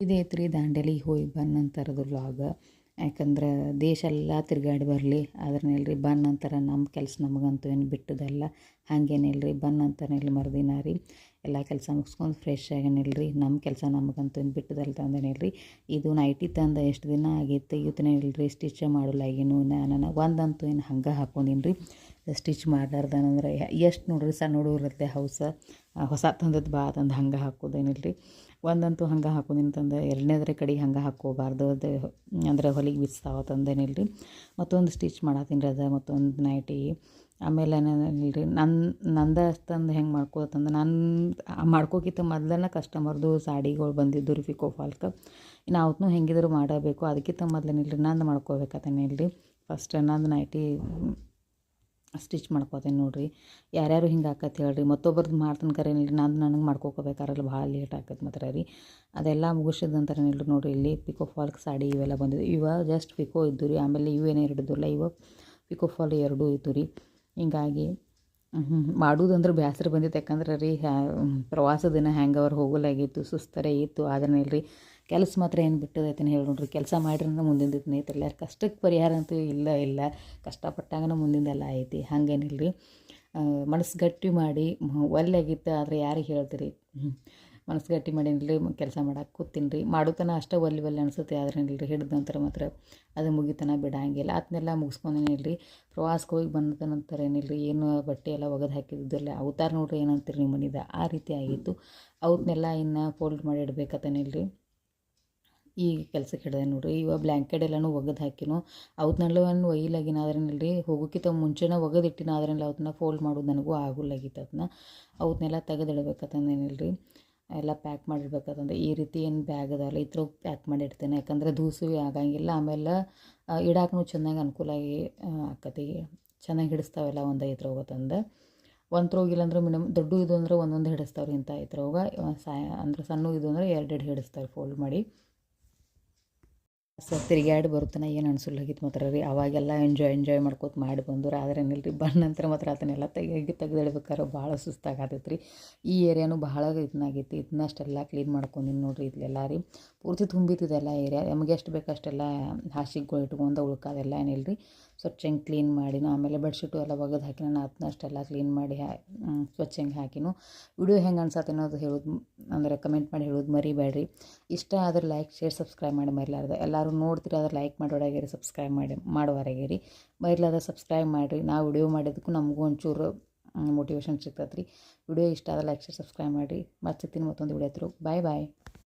ಇದೈತೆ ರೀ ದಾಂಡೇಲಿಗೆ ಹೋಗಿ ಬಂದ ನಂತರದ್ದು ವ್ಲಾಗ. ಯಾಕಂದ್ರೆ ದೇಶ ಎಲ್ಲ ತಿರುಗಾಡಿ ಬರಲಿ ಅದ್ರನ್ನೆಲ್ರಿ ಬಂದ ನಂತರ ನಮ್ಮ ಕೆಲಸ ನಮಗಂತೂ ಏನು ಬಿಟ್ಟದಲ್ಲ. ಹಾಗೇನಿಲ್ರಿ ಬಂದ ನಂತರ ಇಲ್ಲಿ ಮರುದಿನ ರೀ ಎಲ್ಲ ಕೆಲಸ ಮುಗಿಸ್ಕೊಂಡು ಫ್ರೆಶ್ ಆಗೇನಿಲ್ರಿ ನಮ್ಮ ಕೆಲಸ ನಮಗಂತೂ ಏನು ಬಿಟ್ಟದಲ್ಲ ತಂದೇನಿಲ್ರಿ. ಇದು ನೈಟಿ ತಂದು ಎಷ್ಟು ದಿನ ಆಗೈತೆ ಇವತ್ತನೇ ಇಲ್ರಿ ಸ್ಟಿಚ್ ಮಾಡಲಾಗಿನು ನಾನು ಒಂದಂತೂ ಏನು ಹಂಗೆ ಹಾಕೊಂಡಿನಿ ರೀ. ಸ್ಟಿಚ್ ಮಾಡಾರ್ದನಂದ್ರೆ ಎಷ್ಟು ನೋಡ್ರಿ ಸಣ್ಣ ಹುಡುಗರತ್ತೆ ಹೊಸ ತಂದದ್ದು ಬಾ ತಂದು ಹಂಗೆ ಹಾಕೋದೇನಿಲ್ರಿ. ಒಂದಂತೂ ಹಂಗೆ ಹಾಕೋದಿನ ತಂದು ಎರಡನೇದ್ರ ಕಡೆಗೆ ಹಂಗೆ ಹಾಕ್ಕೋಬಾರ್ದು ಅದು ಅಂದ್ರೆ ಹೊಲಿಗೆ ಬಿಚ್ತಾವ ತಂದೇನಿಲ್ರಿ. ಮತ್ತೊಂದು ಸ್ಟಿಚ್ ಮಾಡತ್ತೀನಿ ರೀ ಅದ ಮತ್ತೊಂದು ನೈಟಿ. ಆಮೇಲೆ ಇಲ್ರಿ ನಂದು ಅಷ್ಟಂದು ಹೆಂಗೆ ಮಾಡ್ಕೋತಂದು ನಾನು ಮಾಡ್ಕೋಕ್ಕಿಂತ ಮೊದಲನೇ ಕಸ್ಟಮರ್ದು ಸಾಡಿಗಳು ಬಂದಿದ್ದು ರೀ ಪಿಕೋ ಫಾಲ್ಗೆ. ಇನ್ನು ಅವತ್ತೂ ಹೆಂಗಿದ್ರು ಮಾಡಬೇಕು ಅದಕ್ಕಿಂತ ಮೊದಲೇನಿಲ್ರಿ ನಂದು ಮಾಡ್ಕೋಬೇಕತ್ತೇನಿಲ್ರಿ. ಫಸ್ಟ್ ನಂದು ನೈಟಿ ಸ್ಟಿಚ್ ಮಾಡ್ಕೋತೀನಿ ನೋಡಿರಿ. ಯಾರ್ಯಾರು ಹಿಂಗೆ ಆಕತ್ತೆ ಹೇಳ್ರಿ. ಮತ್ತೊಬ್ಬರದ್ದು ಮಾಡ್ತೀನಿ ಕರೇನಿಲ್ರಿ ನಂದು ನನಗೆ ಮಾಡ್ಕೋಬೇಕಾರಲ್ಲ ಭಾಳ ಲೇಟ್ ಆಕತ್ತೆ ಮಾತ್ರ ರೀ. ಅದೆಲ್ಲ ಮುಗಿಸಿದ ನಂತರ ನೋಡಿರಿ ಇಲ್ಲಿ ಪಿಕೋ ಫಾಲ್ಗೆ ಸಾಡಿ ಇವೆಲ್ಲ ಬಂದಿದ್ದು. ಇವ ಜಸ್ಟ್ ಪಿಕೋ ಇದ್ದು ರೀ. ಆಮೇಲೆ ಇವೇನು ಎರಡು ಇದ್ದಿಲ್ಲ ಇವ ಪಿಕೋ ಫಾಲ್ ಎರಡೂ ಇದ್ದು ರೀ. ಹಿಂಗಾಗಿ ಮಾಡೋದಂದ್ರೆ ಬೇಸರ ಬಂದಿತ್ತು. ಯಾಕಂದ್ರೆ ರೀ ಪ್ರವಾಸ ದಿನ ಹ್ಯಾಂಗೆ ಅವ್ರು ಹೋಗಲಾಗಿತ್ತು ಸುಸ್ತರೇ ಇತ್ತು. ಆದ್ರೆ ಇಲ್ರಿ ಕೆಲಸ ಮಾತ್ರ ಏನು ಬಿಟ್ಟದೈತೇನೆ ಹೇಳಿ ನೋಡ್ರಿ. ಕೆಲಸ ಮಾಡಿದ್ರೆ ಮುಂದಿನ ಐತಿಲ್ಲ ಕಷ್ಟಕ್ಕೆ ಪರಿಹಾರ ಅಂತೂ ಇಲ್ಲ ಕಷ್ಟಪಟ್ಟಾಗನ ಮುಂದಿಂದೆಲ್ಲ ಐತಿ. ಹಂಗೇನಿಲ್ರಿ ಮನಸ್ಸು ಗಟ್ಟಿ ಮಾಡಿ ಒಲ್ಲೆಗಿತ್ತು ಆದರೆ ಯಾರಿಗೆ ಹೇಳ್ತೀರಿ. ಮನಸ್ಸು ಗಟ್ಟಿ ಮಾಡೀನಿಲ್ರಿ ಕೆಲಸ ಮಾಡಕ್ಕೆ ಕೂತೀನಿ ರೀ. ಮಾಡೋತನ ಅಷ್ಟೇ ಒಲ್ಲಿ ಅನಿಸುತ್ತೆ. ಆದ್ರೆ ಇಲ್ರಿ ಹಿಡಿದ ನಂತರ ಮಾತ್ರ ಅದು ಮುಗಿತನ ಬಿಡಂಗಿಲ್ಲ. ಅದನ್ನೆಲ್ಲ ಮುಗಿಸ್ಕೊಂಡೇನಿಲ್ರಿ ಪ್ರವಾಸಕ್ಕೆ ಹೋಗಿ ಬಂದ ನಂತರ ಏನಿಲ್ರಿ ಏನು ಬಟ್ಟೆ ಎಲ್ಲ ಒಗೆದು ಹಾಕಿದ್ದಿಲ್ಲ ಅವತಾರ ನೋಡ್ರಿ ಏನಂತೀರಿ ನಿಮ್ಮ ಮನಿದ ಆ ರೀತಿ ಆಗಿತ್ತು. ಅವನ್ನೆಲ್ಲ ಇನ್ನು ಫೋಲ್ಡ್ ಮಾಡಿ ಇಡಬೇಕತ್ತೇನಿಲ್ರಿ. ಈಗ ಕೆಲ್ಸಕ್ಕೆ ಹಿಡ್ದೆ ನೋಡ್ರಿ. ಇವಾಗ ಬ್ಲ್ಯಾಂಕೆಟ್ ಎಲ್ಲನೂ ಒಗೆದು ಹಾಕಿನೋ ಅವನ್ನೆಲ್ಲವನ್ನು ಒಯ್ಲಾಗಿನ ಆದ್ರೇನಿಲ್ರಿ ಹೋಗೋಕ್ಕಿಂತ ಮುಂಚೆನೇ ಒಗೆದು ಇಟ್ಟಿನ ಆದ್ರೇನಿಲ್ಲ ಅವನ್ನ ಫೋಲ್ಡ್ ಮಾಡೋದು ನನಗೂ ಆಗೋಲ್ಲಾಗಿತ್ತು. ಅವನ್ನೆಲ್ಲ ತೆಗೆದಿಡ್ಬೇಕತ್ತಂದೇನಿಲ್ರಿ. ಎಲ್ಲ ಪ್ಯಾಕ್ ಮಾಡಿಡ್ಬೇಕಂತಂದ್ರೆ ಈ ರೀತಿ ಏನು ಬ್ಯಾಗ್ ಅದಾವಲ್ಲ ಇದ್ರಾಗ ಪ್ಯಾಕ್ ಮಾಡಿ ಇಡ್ತೇನೆ. ಯಾಕಂದರೆ ದೂಸು ಆಗಂಗಿಲ್ಲ. ಆಮೇಲೆ ಇಡಾಕೂ ಚೆನ್ನಾಗಿ ಅನುಕೂಲಾಗಿ ಆಕತಿ. ಚೆನ್ನಾಗಿ ಹಿಡಿಸ್ತಾವೆಲ್ಲ ಒಂದು ಇದ್ರೋಗತ್ತಂದು ಒಂದು ತ್ರೋಗಿಲ್ಲ ಅಂದ್ರೆ ಮಿನಿಮಮ್ ದೊಡ್ಡ ಇದು ಅಂದ್ರೆ ಒಂದೊಂದು ಹಿಡಿಸ್ತಾವ್ರಿ. ಇಂಥ ಇದ್ರೋಗ ಅಂದ್ರೆ ಸಣ್ಣ ಇದು ಅಂದ್ರೆ ಎರಡೆರಡು ಹಿಡಿಸ್ತಾವೆ ಫೋಲ್ಡ್ ಮಾಡಿ. ತಿರುಗಾಡಿ ಬರುತ್ತಾನೆ ಏನು ಅನ್ಸೋಲ್ಲಾಗಿತ್ತು ಮಾತ್ರ ರೀ. ಅವಾಗೆಲ್ಲ ಎಂಜಾಯ್ ಮಾಡ್ಕೋತ ಮಾಡಿ ಬಂದವ್ರು. ಆದರೆ ಏನಿಲ್ಲ ರೀ ಬಂದ ನಂತರ ಮಾತ್ರ ಅದನ್ನೆಲ್ಲ ತೆಗೆದಿಡ್ಬೇಕಾದ್ರೆ ಭಾಳ ಸುಸ್ತಾಗತ್ತೈತೆ ರೀ. ಈ ಏರಿಯಾನು ಭಾಳ ಇದನ್ನಾಗೈತಿ. ಇದನ್ನಷ್ಟೆಲ್ಲ ಕ್ಲೀನ್ ಮಾಡ್ಕೊಂಡಿನಿ ನೋಡಿರಿ. ಇಲ್ಲೆಲ್ಲ ರೀ ಪೂರ್ತಿ ತುಂಬಿತಿದೆಲ್ಲ ಏರಿಯಾ. ನಮಗೆ ಎಷ್ಟು ಬೇಕು ಅಷ್ಟೆಲ್ಲ ಹಾಸಿಗೆಗಳು ಇಟ್ಕೊಂಡು ಉಳ್ಕೋದೆಲ್ಲ ಏನಿಲ್ಲ ರೀ. ಸ್ವಚ್ಛಂಗೆ ಕ್ಲೀನ್ ಮಾಡಿನೂ ಆಮೇಲೆ ಬೆಡ್ಶೀಟು ಎಲ್ಲ ಒಗೆದು ಹಾಕಿ ನಾನು ಅದನ್ನಷ್ಟೆಲ್ಲ ಕ್ಲೀನ್ ಮಾಡಿ ಸ್ವಚ್ಛಂಗೆ ಹಾಕಿನೂ. ವಿಡಿಯೋ ಹೆಂಗೆ ಅನ್ಸತ್ತೆ ಅನ್ನೋದು ಹೇಳೋದು ಅಂದರೆ ಕಮೆಂಟ್ ಮಾಡಿ ಹೇಳೋದು ಮರಿಬೇಡ್ರಿ. ಇಷ್ಟ ಆದ್ರೆ ಲೈಕ್ ಶೇರ್ ಸಬ್ಸ್ಕ್ರೈಬ್ ಮಾಡಿ ಮರಿಲಾರ್ದೆ. ಎಲ್ಲರೂ ನೋಡ್ತೀರಿ ಅದ್ರ ಲೈಕ್ ಮಾಡೋರಾಗಿರಿ ಸಬ್ಸ್ಕ್ರೈಬ್ ಮಾಡೋವರೆಗಿರಿ. ಮರಿಲಾರ್ದೆ ಸಬ್ಸ್ಕ್ರೈಬ್ ಮಾಡಿರಿ. ನಾವು ವಿಡಿಯೋ ಮಾಡಿದ್ದಕ್ಕೂ ನಮಗೂ ಒಂಚೂರು ಮೋಟಿವೇಶನ್ ಸಿಗ್ತದೆ ರೀ. ವಿಡಿಯೋ ಇಷ್ಟ ಆದ್ರೆ ಲೈಕ್ ಶೇರ್ ಸಬ್ಸ್ಕ್ರೈಬ್ ಮಾಡಿರಿ. ಮತ್ತೆ ಸಿಗ್ತೀನಿ ಮತ್ತೊಂದು ವಿಡಿಯೋ ಹತ್ರ. ಬಾಯ್.